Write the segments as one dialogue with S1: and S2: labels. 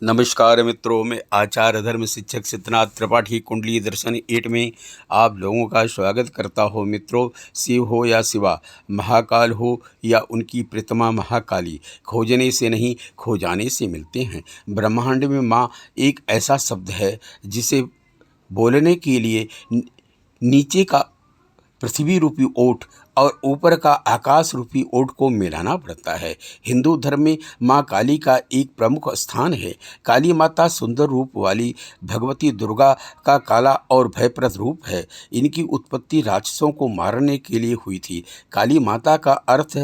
S1: नमस्कार मित्रों, मैं आचार्य धर्म शिक्षक सिद्धनाथ त्रिपाठी कुंडली दर्शन 8 में आप लोगों का स्वागत करता हूँ। मित्रों, शिव हो या शिवा, महाकाल हो या उनकी प्रतिमा महाकाली, खोजने से नहीं खो जाने से मिलते हैं। ब्रह्मांड में माँ एक ऐसा शब्द है जिसे बोलने के लिए नीचे का पृथ्वी रूपी ओठ और ऊपर का आकाश रूपी ओठ को मिलाना पड़ता है। हिंदू धर्म में माँ काली का एक प्रमुख स्थान है। काली माता सुंदर रूप वाली भगवती दुर्गा का काला और भयप्रद रूप है। इनकी उत्पत्ति राक्षसों को मारने के लिए हुई थी। काली माता का अर्थ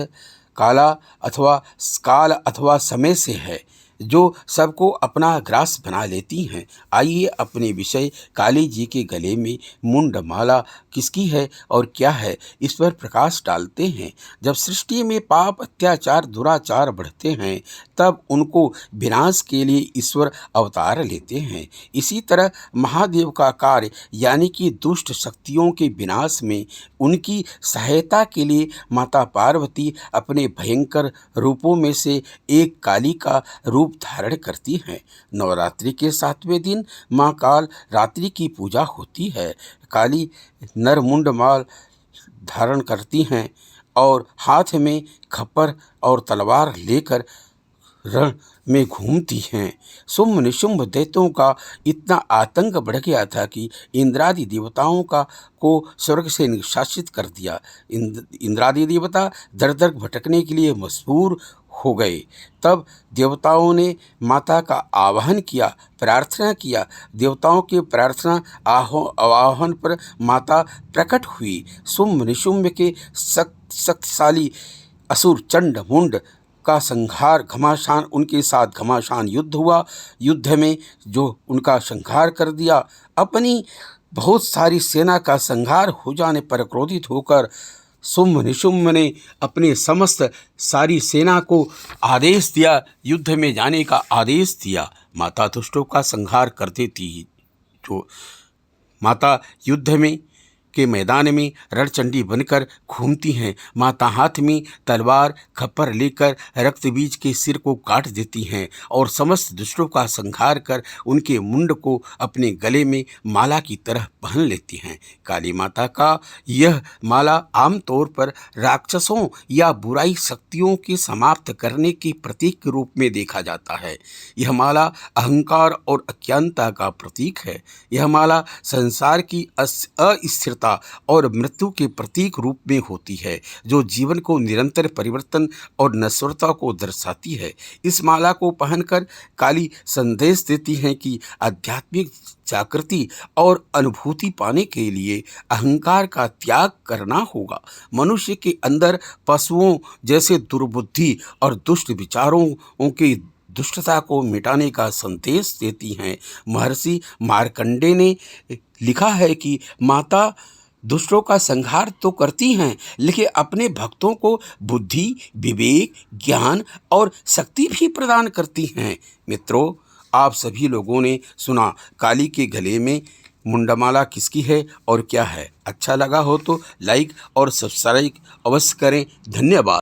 S1: काला अथवा काल अथवा समय से है, जो सबको अपना ग्रास बना लेती हैं। आइए अपने विषय काली जी के गले में मुंडमाला किसकी है और क्या है, इस पर प्रकाश डालते हैं। जब सृष्टि में पाप, अत्याचार, दुराचार बढ़ते हैं, तब उनको विनाश के लिए ईश्वर अवतार लेते हैं। इसी तरह महादेव का कार्य यानी कि दुष्ट शक्तियों के विनाश में उनकी सहायता के लिए माता पार्वती अपने भयंकर रूपों में से एक काली का रूप धारण करती हैं। नवरात्रि के 7वें दिन माँ काल रात्रि की पूजा होती है। काली नरमुंड माल धारण करती हैं और हाथ में खप्पर और तलवार लेकर रण में घूमती हैं। शुंभ निशुंभ दैत्यों का इतना आतंक बढ़ गया था कि इंद्रादि देवताओं को स्वर्ग से निशासित कर दिया। इंद्रादि देवता दर दर भटकने के लिए मजबूर हो गए। तब देवताओं ने माता का आवाहन किया, प्रार्थना किया। देवताओं के प्रार्थना आवाहन पर माता प्रकट हुई। शुंभ निशुंभ के शक्तिशाली असुर चंड मुंड का संहार घमासान उनके साथ घमासान युद्ध हुआ। युद्ध में जो उनका संहार कर दिया, अपनी बहुत सारी सेना का संहार हो जाने पर क्रोधित होकर शुंभ निशुंभ ने अपने समस्त सारी सेना को आदेश दिया, युद्ध में जाने का आदेश दिया। माता दुष्टों का संहार करती थी। जो माता युद्ध में के मैदान में रणचंडी बनकर घूमती हैं। माता हाथ में तलवार खप्पर लेकर रक्त बीज के सिर को काट देती हैं और समस्त दुष्टों का संहार कर उनके मुंड को अपने गले में माला की तरह पहन लेती हैं। काली माता का यह माला आमतौर पर राक्षसों या बुराई शक्तियों के समाप्त करने के प्रतीक के रूप में देखा जाता है। यह माला अहंकार और अज्ञानता का प्रतीक है। यह माला संसार की अस्थिरता और मृत्यु के प्रतीक रूप में होती है, जो जीवन को निरंतर परिवर्तन और नश्वरता को दर्शाती है। इस माला को पहनकर काली संदेश देती हैं कि आध्यात्मिक जागृति और अनुभूति पाने के लिए अहंकार का त्याग करना होगा। मनुष्य के अंदर पशुओं जैसे दुर्बुद्धि और दुष्ट विचारों की दुष्टता को मिटाने का संदेश देती हैं। महर्षि मार्कंडेय ने लिखा है कि माता दुष्टों का संहार तो करती हैं, लेकिन अपने भक्तों को बुद्धि, विवेक, ज्ञान और शक्ति भी प्रदान करती हैं। मित्रों, आप सभी लोगों ने सुना काली के गले में मुंडमाला किसकी है और क्या है। अच्छा लगा हो तो लाइक और सब्सक्राइब अवश्य करें। धन्यवाद।